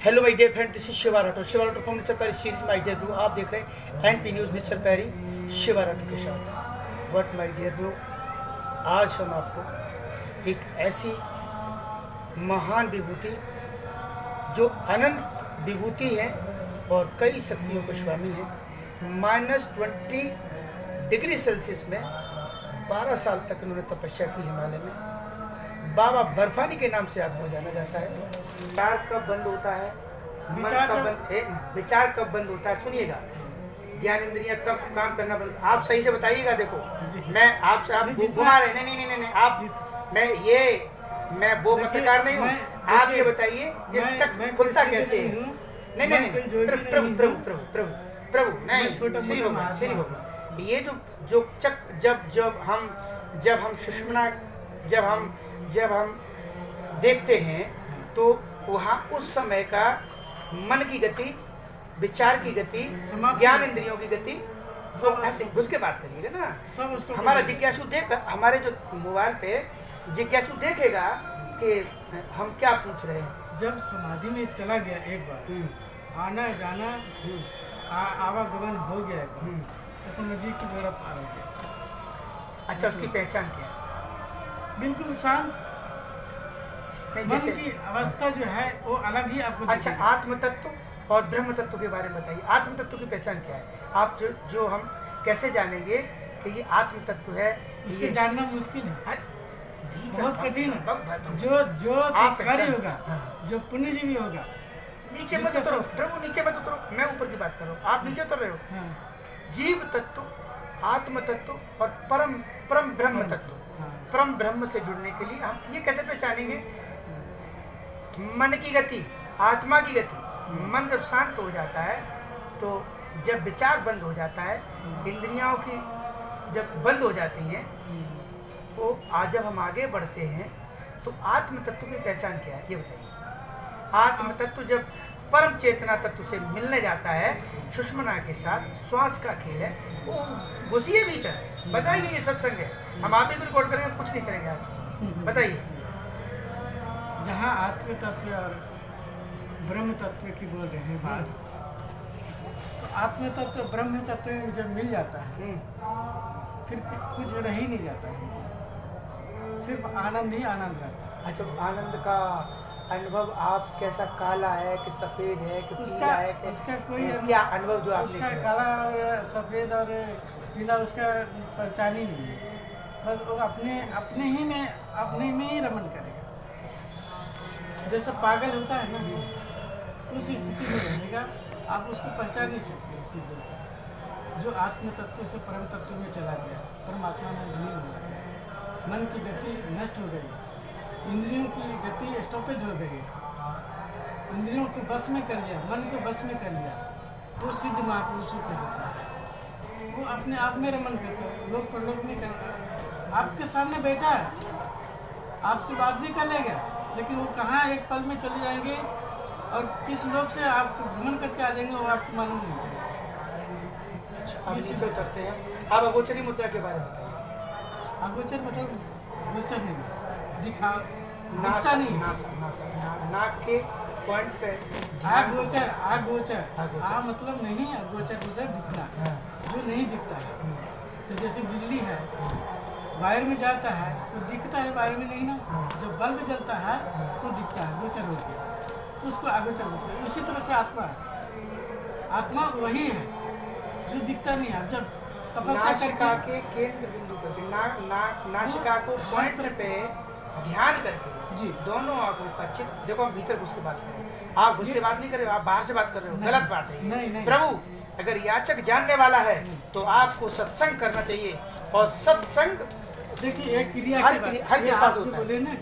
Hello my dear friend, this is Shiva Rathore from Nishchal Pairy series my dear bro. आप देख रहे हैं एनपी न्यूज़ निश्चल पैरी शिवा राठौर के साथ। बट माय डियर ब्रो, आज हम आपको एक ऐसी महान विभूति जो अनंत विभूति है और कई शक्तियों के स्वामी है, -20 डिग्री सेल्सियस में 12 साल तक उन्होंने तपस्या की हिमालय में। बाबा बर्फानी के नाम से आपको जाना जाता है। विचार कब बंद होता है, विचार कब बंद होता है, सुनिएगा। ज्ञान इंद्रियां कब काम करना बंद, आप सही से बताइएगा। देखो मैं आपसे आप घुमा रहे, नहीं आप मैं वो पत्रकार नहीं हूँ। आप ये बताइए चक खुलता कैसे है? नहीं प्रभु नहीं, श्री भगवान ये जो चक जब हम सुषुम्ना जब हम देखते हैं तो वहाँ उस समय का मन की गति, विचार की गति, ज्ञान इंद्रियों की गति, सब ऐसे घुस के बात करिएगा ना। हमारा जिज्ञासु हमारे जो मोबाइल पे जिज्ञासु देखेगा कि हम क्या पूछ रहे हैं। जब समाधि में चला गया एक बार, आना जाना आवागमन हो गया एक बार, तो समझिए कि मेरा पार हो गया। अच्छा, उसकी पहचान क्या है? बिल्कुल शांत मन की अवस्था जो है वो अलग ही आपको। अच्छा, आत्म तत्व और ब्रह्म तत्व के बारे में बताइए। आत्म तत्व की पहचान क्या है? आप जो हम कैसे जानेंगे कि ये आत्म तत्व है? इसके जानना मुश्किल है, बहुत कठिन है। जो संस्कारी होगा, जो पुण्यजीवी होगा। नीचे मत उतरो प्रभु, नीचे मत उतरो, मैं ऊपर की बात कर रहा हूँ, आप नीचे उतर रहे हो। जीव तत्व, आत्म तत्व और परम ब्रह्म तत्व, परम ब्रह्म से जुड़ने के लिए हम ये कैसे पहचानेंगे? मन की गति, आत्मा की गति। मन जब शांत हो जाता है तो जब विचार बंद हो जाता है, इंद्रियों की जब बंद हो जाती हैं, तो आज जब हम आगे बढ़ते हैं तो आत्म तत्व की पहचान क्या है ये बताइए। आत्म तत्व जब परम चेतना तत्व से मिलने जाता है, सुषुम्ना के साथ श्वास का खेल है, वो घुसिए भीतर। बताइए, ये सत्संग है, हम आप ही को रिकॉर्ड करेंगे, कुछ नहीं करेंगे आज। बताइए। जहाँ आत्म तत्व और ब्रह्म तत्व की बोल रहे हैं बात, तो आत्म तत्व ब्रह्म तत्व में जब मिल जाता है फिर कुछ रह ही नहीं जाता है, सिर्फ आनंद ही आनंद रहता है। अच्छा, आनंद का अनुभव आप कैसा, काला है कि सफेद है कि पीला है, उसका कोई क्या अनुभव जो उसका काला और सफेद और पीला उसका पहचान ही नहीं है। बस वो अपने में ही रमन करेगा। जैसा पागल होता है ना, उस स्थिति में रहेगा, आप उसको पहचान नहीं सकते। सीधे जो आत्म तत्व से परम तत्व में चला गया, परमात्मा में विलीन हो गया, मन की गति नष्ट हो गई, इंद्रियों की गति स्टॉपेज हो गई, इंद्रियों को बस में कर लिया, मन को बस में कर लिया, वो सिद्ध महापुरुषों का होता है। वो अपने आप में रमन करते हैं, लोक परलोक में करते। आपके सामने बैठा है, आपसे बात भी कर लेगा, लेकिन वो कहाँ एक पल में चले जाएंगे और किस लोग से आपको भ्रमण करके आ जाएंगे वो आपको मालूम नहीं चलेगा। अच्छा, नीचे उतरते हैं। आप अगोचरी मुद्रा के बारे में बताइए। अगोचर मतलब गोचर नहीं, दिखता नहीं, नाक के पॉइंट पे अगोचर मतलब नहीं, अगोचर मतलब दिखना, जो नहीं दिखता है। तो जैसे बिजली है, वायर में जाता है तो दिखता है, वायर में नहीं ना। जब बल्ब जलता है तो दिखता है, गोचर हो गया, तो उसको अगोचर बोलते हैं। इसी तरह से आत्मा है, आत्मा वही है जो दिखता नहीं है। जब तपस्या करके केंद्र बिंदु करके नासिका को पॉइंट पे ध्यान करके जी दोनों आंखों का चित्त, देखो हम भीतर घुस के बात कर रहे हैं, आप घुस के बात नहीं कर रहे हो, आप बाहर से बात कर रहे हो, गलत बात है। नहीं। प्रभु अगर याचक जानने वाला है तो आपको सत्संग करना चाहिए, और सत्संग देखिए एक क्रिया हर के पास होता है। बोले ना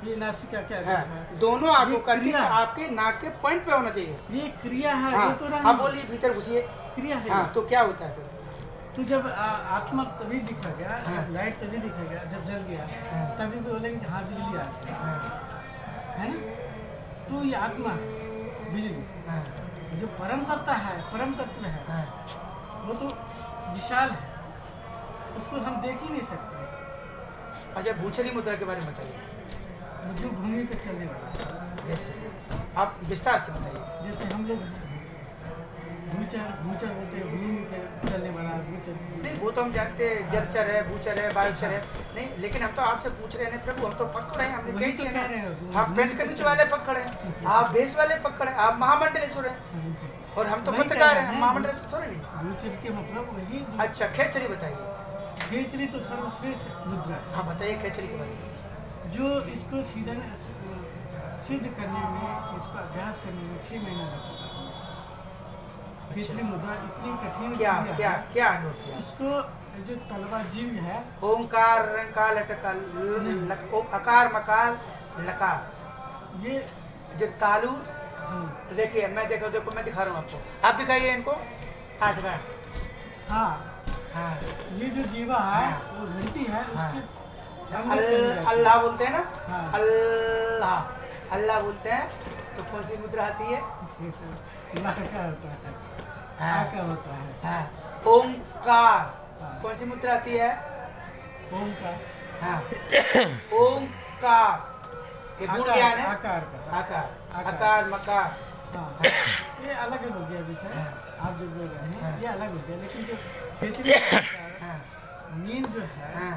ये नासिका क्या है, दोनों आंखों का चित्त आपके नाक के पॉइंट पे होना चाहिए। ये क्रिया है। हाँ, तो आप बोलिए, भीतर घुसिए, क्रिया है। हाँ, तो क्या होता है फिर? तो जब आत्मा तभी दिखा गया, लाइट तभी दिखा गया जब जल गया, तभी तो बोलेंगे हाँ बिजली आ गई, है ना। तो ये आत्मा बिजली जो परम सत्ता है, परम तत्व है, वो तो विशाल है, उसको हम देख ही नहीं सकते। अच्छा, भूचरी मुद्रा के बारे में बताइए। जो भूमि पे चलने वाला, जैसे आप विस्तार से बताइए। जैसे हम लोग भूचर बोलते हैं, भूमि पे चलने वाला भूचर। नहीं, वो तो हम जानते हैं, जलचर है, भूचर है, वायुचर है। नहीं, लेकिन हम तो आपसे पूछ रहे हैं प्रभु, हम तो पकड़ हैं, हमने वही कह तो दिया कह रहे ना। हैं। आप पेंट के बीच वाले पकड़ हैं, आप बेस वाले पकड़ हैं, आप महामंडलेश्वर हैं, और हम तो वही पत्रकार कह हैं, रहे हैं। महामंडलेश्वर थोड़े नहीं। भूचर के मतलब वही। अच्छा, खेचरी बताइए। खेचरी तो सर्वश्रेष्ठ मुद्रा है। हाँ बताइए खेचरी के बारे में। जो इसको सिद्ध करने में, इसको अभ्यास करने में 6 महीना लगता है। खेचरी मुद्रा इतनी कठिन क्या क्रिया क्या है। क्या अनुभव किया? इसको जो तलवा जीव है, ओंकार रंकार लटकार अकार मकार लकार, ये जो तालु, हाँ देखिए मैं देखो मैं दिखा रहा हूँ आपको, आप दिखाइए इनको। हाँ दिखाएं। हाँ, हाँ, ये जो जीवा है वो घंटी है, उसके अंदर चली जाती है। अल्लाह बोलते हैं ना। हाँ। अल्लाह अल्लाह बोलते हैं तो कौन सी मुद्रा आती है? ला का होता है, हाँ। आ का होता है, हाँ। ओंकार हाँ। कौन सी मुद्रा आती है? ओम का, हाँ। ओंकार ये गुण ज्ञान है। आकार का। आकार अकार मकार। हाँ, ये अलग हो गया विषय। हाँ। आप जो बोल रहे हैं हाँ। ये अलग हो गया, लेकिन जो खेचरी हाँ मीन जो है, हाँ।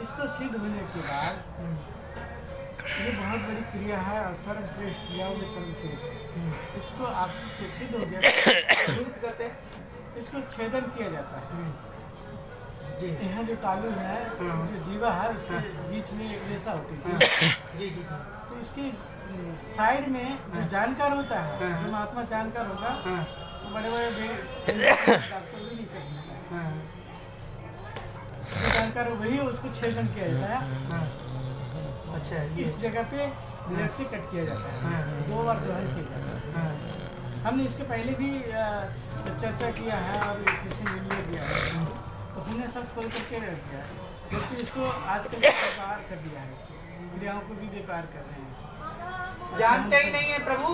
इसको सिद्ध होने के बाद ये बहुत बड़ी क्रिया है और सर्वश्रेष्ठ क्रियाओं में सर्वश्रेष्ठ। इसको आप सिद्ध हो गया, सिद्ध करते हैं। इसको छेदन किया जाता है। जी यहाँ जो तालु है, हाँ। जो जीवा है, उसके हाँ। बीच में एक रेसा होती हाँ। है। जी जी जी। तो इसकी साइड में जो हाँ। जानकार होता है, हाँ। जो महात्मा जानकार होगा, हाँ तो बड़े डॉक्टर भी नहीं कर सकता। हाँ जो जानकार है वही उसको छेदन किया जाता है। हाँ। अच्छा ये। इस जगह पे ब्लेड से कट किया जाता है। हाँ। 2 बार ग्रहण किया जाता है। हाँ हमने इसके पहले भी चर्चा किया है और किसी ने लिए दिया है, तो हमने सब खोल करके रख दिया है, क्योंकि इसको आजकल बेकार कर दिया है। इसको क्रियाओं को भी बेकार कर रहे हैं। जानते ही नहीं है प्रभु।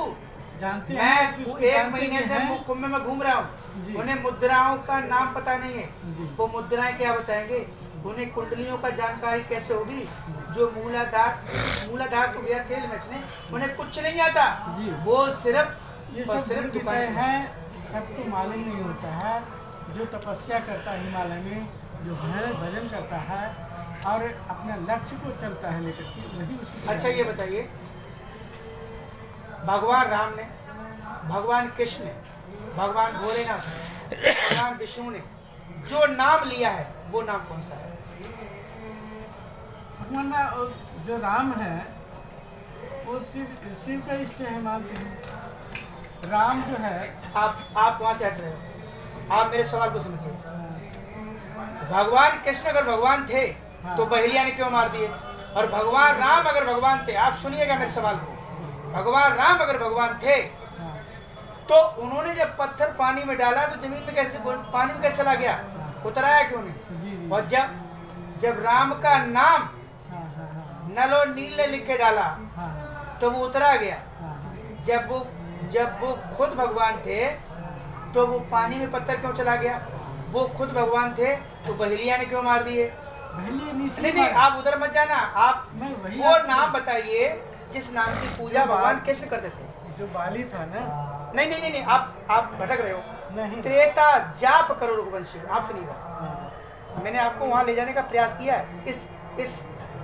जानते मैं हैं, एक जानते महीने भी से हैं। कुंभ में घूम रहा जी। हूँ, उन्हें मुद्राओं का नाम पता नहीं है। जी। वो मुद्राएं क्या बताएंगे? उन्हें कुंडलियों का जानकारी कैसे होगी? जो मूलाधार तो गया तेल में, उन्हें कुछ नहीं आता। जी। वो सिर्फ ये और सब सिर्फ विषय दुकान है, सबको मालूम नहीं होता है। जो तपस्या करता है हिमालय में, जो भजन करता है और अपने लक्ष्य को चलता है लेकर के, वही उसी। अच्छा ये बताइए, भगवान राम ने, भगवान कृष्ण ने, भगवान भोलेनाथ ने, भगवान विष्णु ने जो नाम लिया है वो नाम कौन सा है? भगवान का जो राम है वो शिव का इष्ट है, मानते हैं। राम जो है, आप वहां से हट रहे हो, आप मेरे सवाल को समझिए। भगवान कृष्ण अगर भगवान थे तो बहेलिया ने क्यों मार दिए? और भगवान राम अगर भगवान थे, आप सुनिएगा मेरे सवाल को, भगवान राम अगर भगवान थे तो उन्होंने जब पत्थर पानी में डाला तो जमीन में कैसे, पानी में कैसे चला गया? उतराया क्यों नहीं? जी जी। और जब राम का नाम हाँ हाँ हाँ नल और नील ने लिख के डाला हाँ तो वो उतरा गया। हाँ। जब वो खुद भगवान थे तो वो पानी में पत्थर क्यों चला गया? वो खुद भगवान थे तो बहेलिया ने क्यों मार दिए? नहीं, आप उधर मत जाना। आप मैं वही वो नाम बताइए जिस नाम की पूजा भगवान कृष्ण करते थे। जो बाली था ना। नहीं, आप भटक रहे हो। नहीं। त्रेता जाप करो रघुवंशी। आप सुनिएगा, हाँ। मैंने आपको वहां ले जाने का प्रयास किया है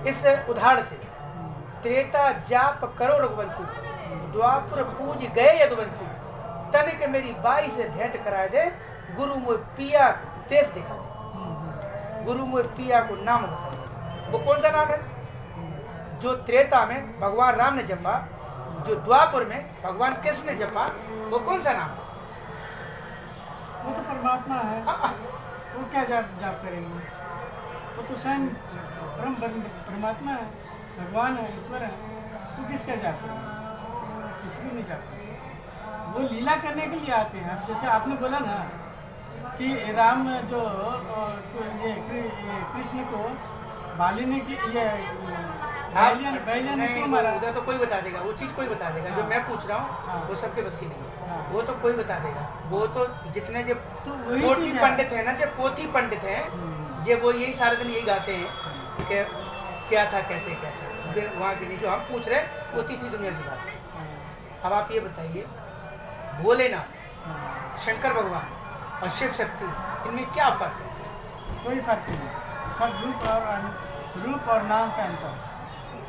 इस उदाहरण से। त्रेता जाप करो रघुवंशी, द्वापर पूज गए यदुवंशी, तनिक मेरी बाई से भेंट करा दे, गुरु मोह पिया देश दिखा दे। गुरु मोह पिया को नाम बताइए, वो कौन सा नाम है? जो त्रेता में भगवान राम ने जपा, जो द्वापर में भगवान कृष्ण ने जपा, वो कौन सा नाम है? वो तो परमात्मा है, वो क्या जाप करेंगे? वो तो स्वयं परमात्मा है, भगवान है, ईश्वर है। वो किसका जाप करेंगे? किसी भी नहीं जाप करते। वो लीला करने के लिए आते हैं। जैसे आपने बोला ना कि राम जो ये कृष्ण को बाली ने की ये बहेलिया ने क्यों मारा? उधर तो कोई बता देगा, वो चीज कोई बता देगा। जो मैं पूछ रहा हूँ हाँ। वो सबके बस की नहीं है। हाँ। वो तो कोई बता देगा। वो तो जितने जो तो वही पोथी चीज़ है। पंडित है ना, जो पोथी पंडित हैं, जो वो यही सारे दिन यही गाते हैं क्या था, कैसे क्या था, वहाँ की नहीं, जो हम पूछ रहे हैं वो तीसरी दुनिया की बात है। अब आप ये बताइए, भोलेनाथ, शंकर भगवान और शिव शक्ति, इनमें क्या फर्क है? कोई फर्क नहीं, सब रूप और नाम का अंतर।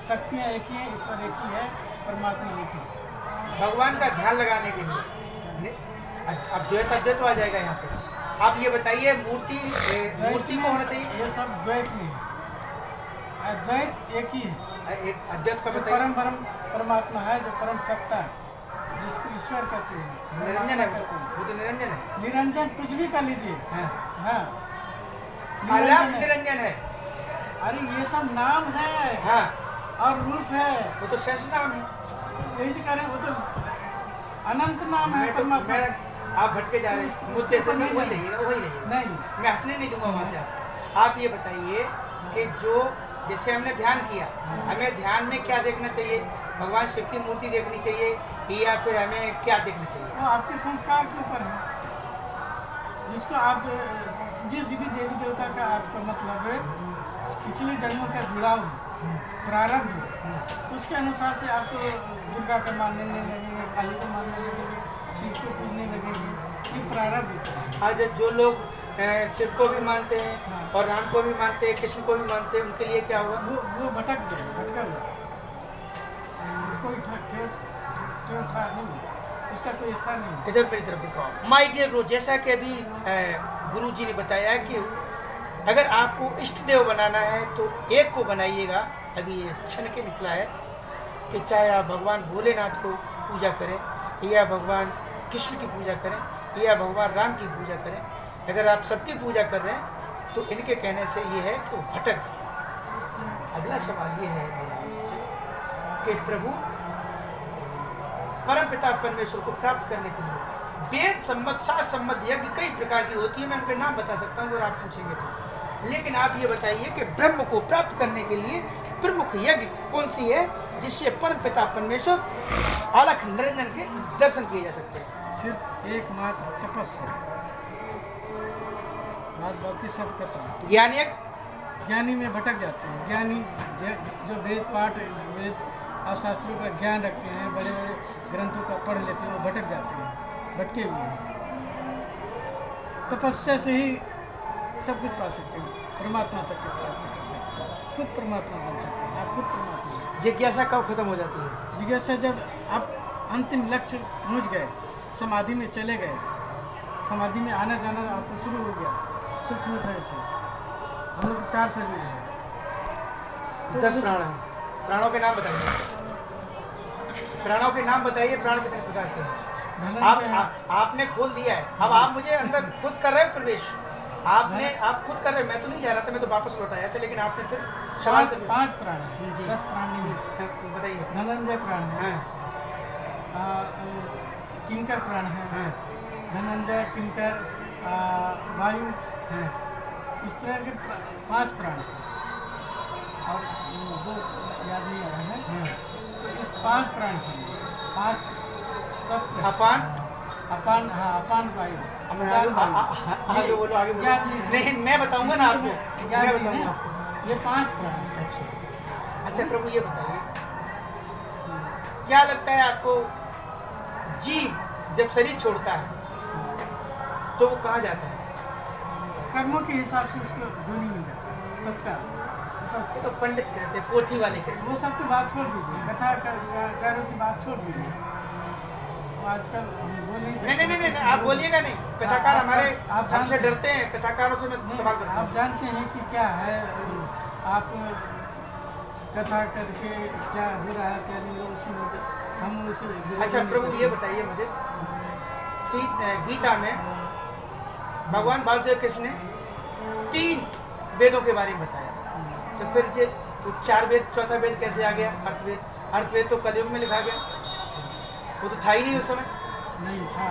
शक्तियाँ एक ही है, ईश्वर एक ही है, परमात्मा एक ही है। भगवान का ध्यान लगाने के लिए अब द्वैत अद्वैत आ जाएगा यहाँ पे। आप ये बताइए, मूर्ति को होना चाहिए, ये सब द्वैत ही है, अद्वैत एक ही है। एक अद्वैत का जो बताइए। परमात्मा है, जो परम सत्ता है, जिसको ईश्वर कहते हैं, निरंजन है, कहते हैं। वो तो निरंजन है। निरंजन कुछ भी कर लीजिए। हाँ। हाँ, अलग निरंजन है। अरे ये सब नाम है। हाँ, और रूप है, वो तो शेष नाम है। यही करें, वो तो अनंत नाम है परमात्मा। आप भटके जा रहे हैं मुद्दे से, मैं वही रहिएगा, वही रहिएगा, नहीं, मैं अपने नहीं दूंगा वहाँ से। आप ये बताइए कि जो जैसे हमने ध्यान किया, हमें ध्यान में क्या देखना चाहिए? भगवान शिव की मूर्ति देखनी चाहिए या फिर हमें क्या देखना चाहिए? वो आपके संस्कार के ऊपर है। जिसको आप जिस भी देवी देवता का आपका मतलब है, पिछले जन्मों का जुड़ाव प्रारब्ध, उसके अनुसार से आपको दुर्गा को मानने लगेंगे, काली को मानने लगेंगे, शिव को पूजने लगेंगे। ये प्रारब्ध। आज जो लोग शिव को भी मानते हैं, हाँ। और राम को भी मानते हैं, कृष्ण को भी मानते हैं, उनके लिए क्या होगा? वो भटक गए, भटका हुआ, कोई ठाक नहीं, इसका कोई स्थान नहीं। इधर मेरी तरफ दिखाओ। माय डियर ब्रो, जैसा कि अभी गुरु जी ने बताया कि अगर आपको इष्ट देव बनाना है तो एक को बनाइएगा। अभी ये क्षण के निकला है कि चाहे आप भगवान भोलेनाथ को पूजा करें, या भगवान कृष्ण की पूजा करें, या भगवान राम की पूजा करें, अगर आप सबकी पूजा कर रहे हैं तो इनके कहने से ये है कि वो भटक गए। अगला सवाल ये है मेरा आपसे कि प्रभु परमपिता परमेश्वर को प्राप्त करने के लिए वेद सम्मत, शास्त्र सम्मत यज्ञ कई प्रकार की होती है, मैं उनके नाम बता सकता हूँ अगर आप पूछेंगे तो। लेकिन आप ये बताइए कि ब्रह्म को प्राप्त करने के लिए प्रमुख यज्ञ कौन सी है जिससे परमपिता परमेश्वर अलख निरंजन के दर्शन किए जा सकते हैं? सिर्फ एकमात्र तपस्या, बाकी सब कथा। ज्ञान यज्ञ, ज्ञानी में भटक जाते हैं। ज्ञानी जो वेद पाठ, वेद और शास्त्रों का ज्ञान रखते हैं, बड़े बड़े ग्रंथों का पढ़ लेते हैं, वो भटक जाते हैं, भटके हुए हैं। तपस्या से ही सब कुछ पा सकते हैं, परमात्मा तक पहुँच सकते हैं, खुद परमात्मा बन सकते हैं। आप खुद परमात्मा हैं। जिज्ञासा कब खत्म हो जाती है? जिज्ञासा जब आप अंतिम लक्ष्य पहुँच गए, समाधि में चले गए, समाधि में आना जाना आपको शुरू हो गया सूक्ष्म शरीर से। हम लोग 4 शरीर हैं, तो 10 प्राण हैं। प्राणों के नाम बताइए, प्राणों के नाम बताइए। प्राण कितने प्रकार के हैं? आपने खोल दिया है, अब आप मुझे अंदर खुद कर रहे हो प्रवेश। आप खुद कर रहे हो, मैं तो नहीं जा रहा था, मैं तो वापस लौट आया था, लेकिन आपने फिर सवाल 5 प्राण है, जी। 10 प्राण नहीं है। बताइए। धनंजय प्राण है, हाँ, किंकर प्राण है, हाँ, धनंजय, किंकर, वायु, हाँ। इस तरह के 5 प्राण हैं। और 2 याद नहीं आ रहा है। हाँ। तो इस 5 प्राण के लिए 5 तत्व हैं। अपान, अपान, हाँ, अपान वायु, आगे बोलो, आगे बोलो। याद नहीं, मैं बताऊंगा ना आपको, याद मैं नहीं बताऊंगा है। आपको। ये 5 प्राण हैं। अच्छा प्रभु, ये बताइए, क्या लगता है आपको, जीव जब शरीर छोड़ता है तो वो कहाँ जाता है? कर्मों के हिसाब से उसको जोनी मिल जाता है तत्काल। तो पंडित कहते हैं, पोथी वाले कहते हैं। वो सबकी बात छोड़ दीजिए, कथाकारों की बात छोड़ दीजिए। वो आजकल बोल नहीं सकते। नहीं, आप बोलिएगा नहीं। कथाकार हमारे आप हमसे डरते हैं, कथाकारों से मैं सवाल करता हूँ। आप जानते हैं कि क्या है, आप कथा करके क्या हो रहा है, क्या नहीं हो, उसमें हम उसे। अच्छा प्रभु, ये बताइए मुझे, गीता में भगवान वासुदेव कृष्ण ने 3 वेदों के बारे में बताया, तो फिर जो 4 वेद, चौथा वेद कैसे आ गया? अर्थवेद। अर्थवेद तो कलयुग में लिखा गया, वो तो था ही नहीं उस समय। नहीं था,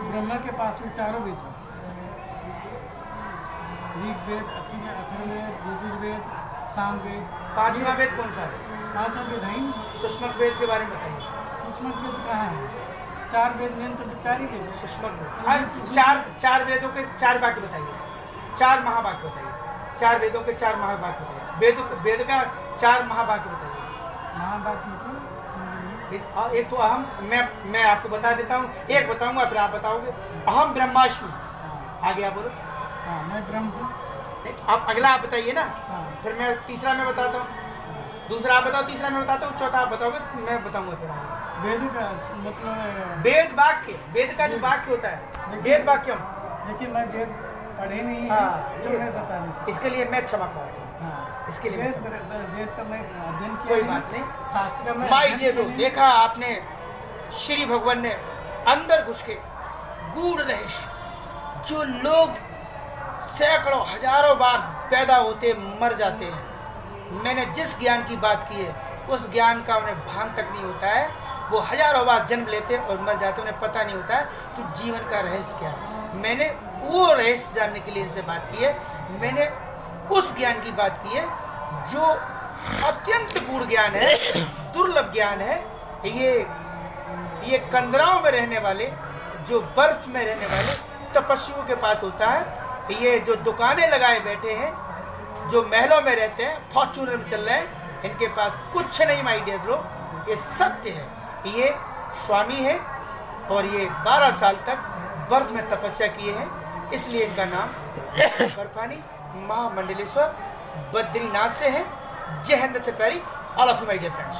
ब्रह्मा के पास में 4 वेद थे, ऋग्वेद, अथर्ववेद, यजुर्वेद, सामवेद। 5वां वेद कौन सा है? 5वां वेद है ही। सुष्मक वेद के बारे में बताइए। सुष्मक वेद कहाँ है? 4 वेद में तो 4 ही वेद। सुष्मक वेद, 4 वेदों के 4 वाक्य बताइए, 4 महावाक्य बताइए। 4 वेदों के 4 महाभाग बताइए। वेद का 4 महाभाग बताइए। महाभारत मतलब समझ नहीं। एक तो अहम, मैं आपको बता देता हूँ, एक बताऊंगा फिर आप बताओगे। अहम ब्रह्मास्मि, आगे आप बोलो। हाँ, मैं ब्रह्म हूँ। आप अगला आप बताइए ना, हाँ, फिर मैं तीसरा मैं बताता हूँ, दूसरा आप बताओ, तीसरा मैं बताता हूँ, चौथा आप बताओगे, मैं बताऊंगा फिर आगे। वेद का मतलब वेद वाक्य, वेद का जो वाक्य होता है, वेद वाक्यम। देखिए मैं वेद पढ़े नहीं है, हाँ, तो मैं बता नहीं सकता। इसके लिए मैं क्षमा प्रार्थी हूँ। हाँ, इसके लिए वेद का मैं अध्ययन किया कोई नहीं, बात नहीं। शास्त्र का मैं माई अध्ययन डियर किया लोग, नहीं। देखा आपने श्री भगवान ने अंदर घुस के गूढ़ रहस्य, जो लोग सैकड़ों हजारों बार पैदा होते मर जाते हैं, मैंने जिस ज्ञान की बात की है उस ज्ञान का उन्हें भान तक नहीं होता है। वो हजारों बार जन्म लेते हैं और मर जाते हैं, उन्हें पता नहीं होता है कि जीवन का रहस्य क्या है। मैंने वो रहस्य जानने के लिए इनसे बात की है। मैंने उस ज्ञान की बात की है जो अत्यंत गूढ़ ज्ञान है, दुर्लभ ज्ञान है। ये कंदराओं में रहने वाले, जो बर्फ में रहने वाले तपस्वियों के पास होता है। ये जो दुकानें लगाए बैठे हैं, जो महलों में रहते हैं, फॉर्च्यूनर में चल रहे हैं, इनके पास कुछ नहीं माय डियर ब्रो। ये सत्य है। ये स्वामी है और ये 12 साल तक बर्फ में तपस्या किए हैं, इसलिए इनका नाम बर्फानी महामंडलेश्वर बद्रीनाथ से है। जय हिंद प्यारी, all of you my dear friends.